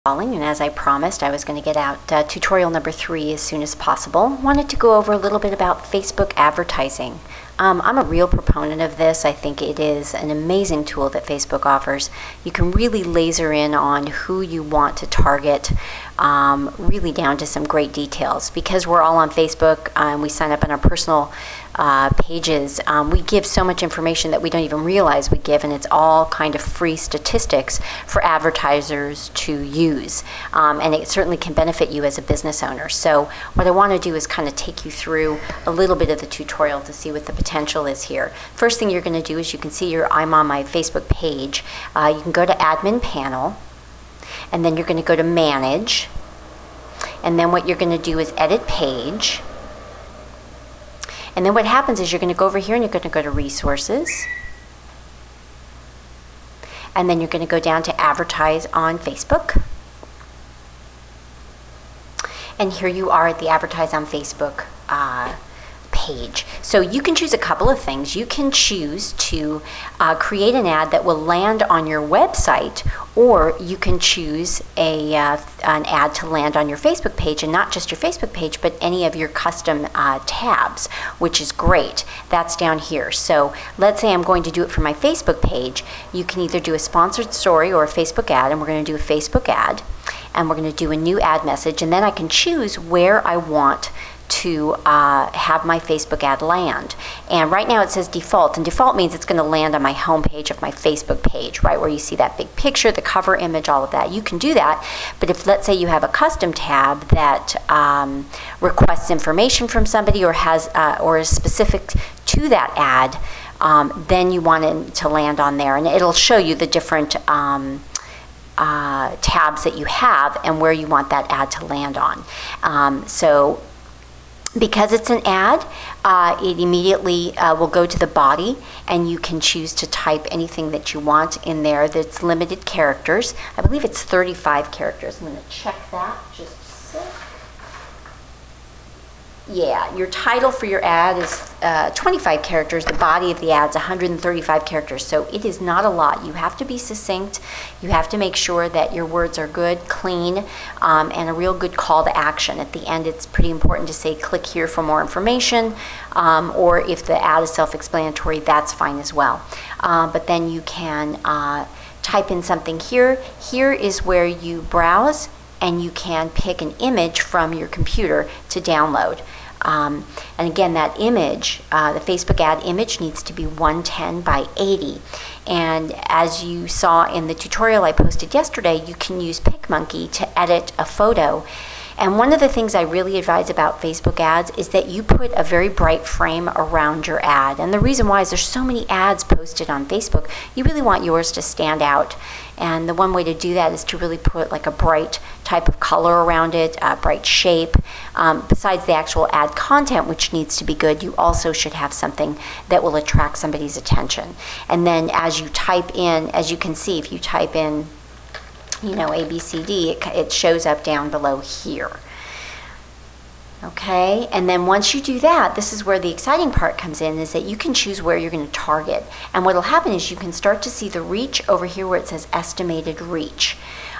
And as I promised, I was going to get out tutorial number 3 as soon as possible. Wanted to go over a little bit about Facebook advertising. I'm a real proponent of this. I think it is an amazing tool that Facebook offers. You can really laser in on who you want to target, really down to some great details. Because we're all on Facebook and we sign up on our personal pages, we give so much information that we don't even realize we give, and it's all kind of free statistics for advertisers to use. And it certainly can benefit you as a business owner. So what I want to do is kind of take you through a little bit of the tutorial to see what the potential is here. First thing you're going to do is you can see I'm on my Facebook page. You can go to Admin Panel, and then you're going to go to Manage, and then what you're going to do is Edit Page. And then what happens is you're going to go over here and you're going to go to Resources. And then you're going to go down to Advertise on Facebook. And here you are at the Advertise on Facebook page. So you can choose a couple of things. You can choose to create an ad that will land on your website, or you can choose an ad to land on your Facebook page, and not just your Facebook page, but any of your custom tabs, which is great. That's down here. So let's say I'm going to do it for my Facebook page. You can either do a sponsored story or a Facebook ad, and we're going to do a Facebook ad, and we're going to do a new ad message, and then I can choose where I want to have my Facebook ad land. And right now it says default, and default means it's going to land on my home page of my Facebook page, right where you see that big picture, the cover image, all of that. You can do that, but if let's say you have a custom tab that requests information from somebody or has or is specific to that ad, then you want it to land on there, and it'll show you the different tabs that you have and where you want that ad to land on. So because it's an ad, it immediately will go to the body, and you can choose to type anything that you want in there that's limited characters. I believe it's 35 characters. I'm going to check that just a sec. Yeah, your title for your ad is 25 characters. The body of the ad is 135 characters. So it is not a lot. You have to be succinct. You have to make sure that your words are good, clean, and a real good call to action. At the end, it's pretty important to say, click here for more information, or if the ad is self-explanatory, that's fine as well. But then you can type in something here. Here is where you browse, and you can pick an image from your computer to download. And again, that image, the Facebook ad image, needs to be 110 by 80. And as you saw in the tutorial I posted yesterday, you can use PicMonkey to edit a photo. And one of the things I really advise about Facebook ads is that you put a very bright frame around your ad. And the reason why is there's so many ads posted on Facebook, you really want yours to stand out. And the one way to do that is to really put like a bright type of color around it, a bright shape. Besides the actual ad content, which needs to be good, you also should have something that will attract somebody's attention. And then as you type in, as you can see, if you type in ABCD, it shows up down below here. Okay, and then once you do that, this is where the exciting part comes in, is that you can choose where you're going to target. And what will happen is you can start to see the reach over here where it says estimated reach.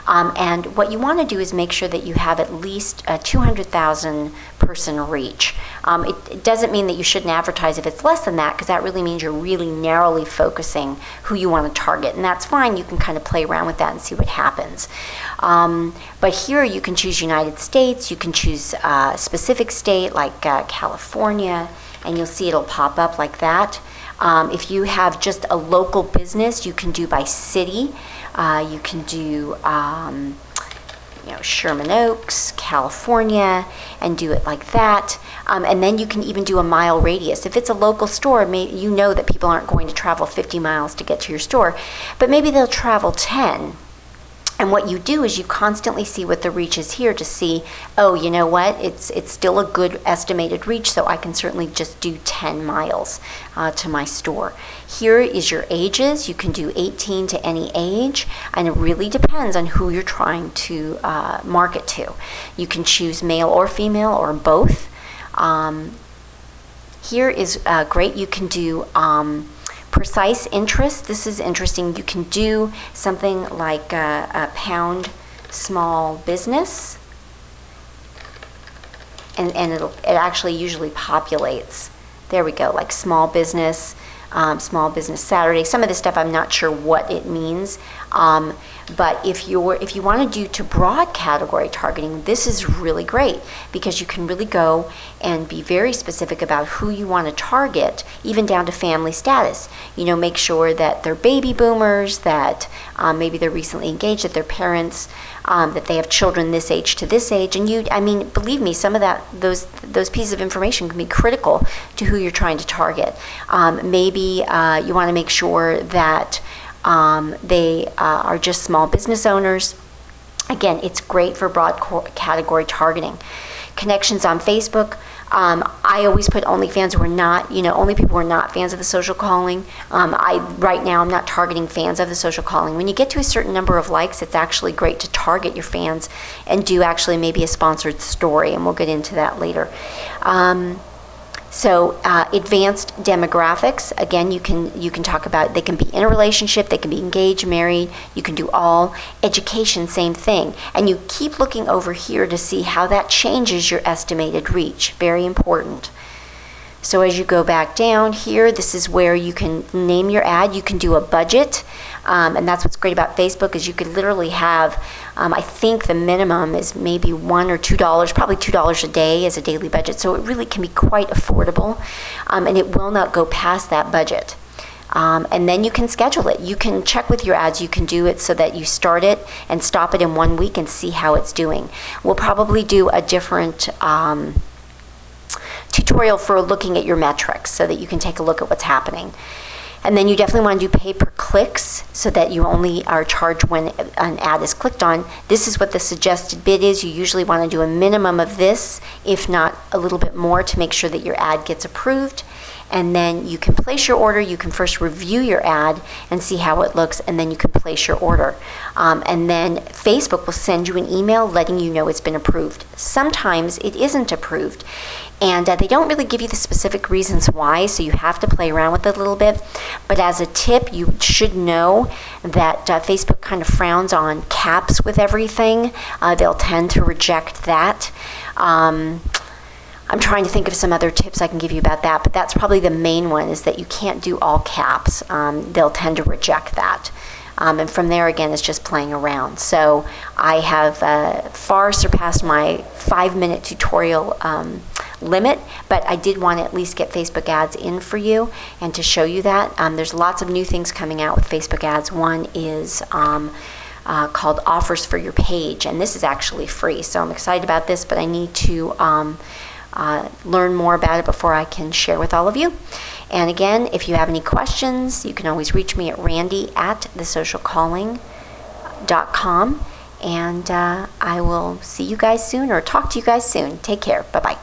And what you want to do is make sure that you have at least a 200,000 person reach. It doesn't mean that you shouldn't advertise if it's less than that, because that really means you're really narrowly focusing who you want to target. And that's fine. You can kind of play around with that and see what happens. But here you can choose United States. You can choose a specific state like California, and you'll see it'll pop up like that. If you have just a local business, you can do by city. You can do Sherman Oaks, California, and do it like that. And then you can even do a mile radius. If it's a local store, you know that people aren't going to travel 50 miles to get to your store, but maybe they'll travel 10. And what you do is you constantly see what the reach is here to see, oh, you know what, it's still a good estimated reach, so I can certainly just do 10 miles to my store. Here is your ages. You can do 18 to any age, and it really depends on who you're trying to market to. You can choose male or female or both. Here is great. You can do precise interest. This is interesting. You can do something like a pound small business, and it actually usually populates. There we go, like small business Saturday. Some of this stuff I'm not sure what it means, but if you want to do broad category targeting, this is really great because you can really go and be very specific about who you want to target, even down to family status. You know, make sure that they're baby boomers, that maybe they're recently engaged, that their parents, that they have children this age to this age, and I mean, believe me, some of those pieces of information can be critical to who you're trying to target. Maybe you want to make sure that they are just small business owners. Again, it's great for broad category targeting. Connections on Facebook. I always put only fans who are not, only people who are not fans of the social calling. Right now, I'm not targeting fans of the social calling. When you get to a certain number of likes, it's actually great to target your fans and do actually maybe a sponsored story, and we'll get into that later. So advanced demographics, again, you can talk about, they can be in a relationship, they can be engaged, married, you can do all. Education, same thing. And you keep looking over here to see how that changes your estimated reach. Very important. So as you go back down here, this is where you can name your ad. You can do a budget, and that's what's great about Facebook is you could literally have, I think the minimum is maybe $1 or $2, probably $2 a day as a daily budget. So it really can be quite affordable, and it will not go past that budget. And then you can schedule it. You can check with your ads. You can do it so that you start it and stop it in 1 week and see how it's doing. We'll probably do a different tutorial for looking at your metrics so that you can take a look at what's happening. And then you definitely want to do pay-per-clicks so that you only are charged when an ad is clicked on. This is what the suggested bid is. You usually want to do a minimum of this, if not a little bit more, to make sure that your ad gets approved. And then you can place your order. You can first review your ad and see how it looks, and then you can place your order. And then Facebook will send you an email letting you know it's been approved. Sometimes it isn't approved, and they don't really give you the specific reasons why, so you have to play around with it a little bit. But as a tip, you should know that Facebook kind of frowns on caps with everything. They'll tend to reject that. I'm trying to think of some other tips I can give you about that, but that's probably the main one, is that you can't do all caps. They'll tend to reject that. And from there, again, it's just playing around. So I have far surpassed my 5-minute tutorial limit, but I did want to at least get Facebook ads in for you and to show you that. There's lots of new things coming out with Facebook ads. One is called Offers for Your Page, and this is actually free. So I'm excited about this, but I need to learn more about it before I can share with all of you. And again, if you have any questions, you can always reach me at randy@thesocialcalling.com, and I will see you guys soon, or talk to you guys soon. Take care. Bye-bye.